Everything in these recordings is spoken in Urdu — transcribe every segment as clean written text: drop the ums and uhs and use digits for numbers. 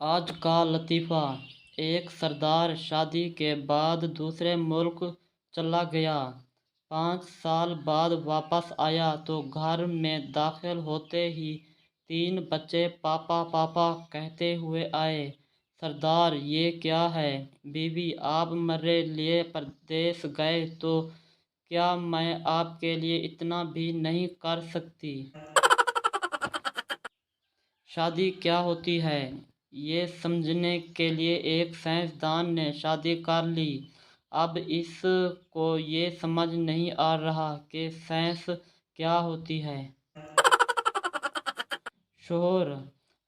آج کا لطیفہ: ایک سردار شادی کے بعد دوسرے ملک چلا گیا۔ 5 سال بعد واپس آیا تو گھر میں داخل ہوتے ہی 3 بچے پاپا پاپا کہتے ہوئے آئے۔ سردار: یہ کیا ہے؟ بیوی: آپ میرے لیے پردیس گئے تو کیا میں آپ کے لیے اتنا بھی نہیں کر سکتی؟ شادی کیا ہوتی ہے؟ یہ سمجھنے کے لیے ایک سائنسدان نے شادی کر لی۔ اب اس کو یہ سمجھ نہیں آ رہا کہ سائنس کیا ہوتی ہے۔ شوہر: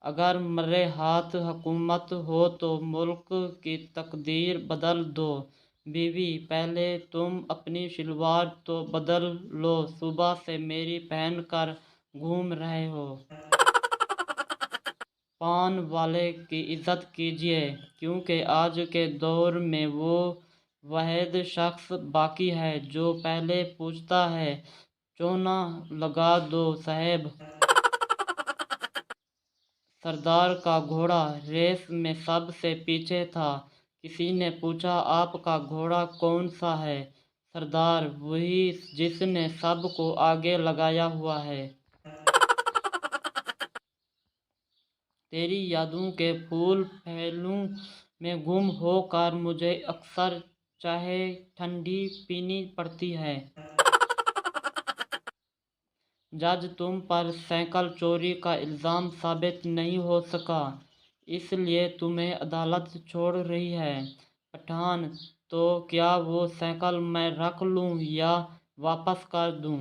اگر میرے ہاتھ حکومت ہو تو ملک کی تقدیر بدل دو۔ بیوی: پہلے تم اپنی شلوار تو بدل لو، صبح سے میری پہن کر گھوم رہے ہو۔ پان والے کی عزت کیجیے، کیونکہ آج کے دور میں وہ واحد شخص باقی ہے جو پہلے پوچھتا ہے: چونا لگا دو صاحب۔ سردار کا گھوڑا ریس میں سب سے پیچھے تھا۔ کسی نے پوچھا: آپ کا گھوڑا کون سا ہے؟ سردار: وہی جس نے سب کو آگے لگایا ہوا ہے۔ تیری یادوں کے پھول پھیلوں میں گم ہو کر مجھے اکثر چائے ٹھنڈی پینی پڑتی ہے۔ جج: تم پر سائیکل چوری کا الزام ثابت نہیں ہو سکا، اس لیے تمہیں عدالت چھوڑ رہی ہے۔ پٹھان: تو کیا وہ سائیکل میں رکھ لوں یا واپس کر دوں؟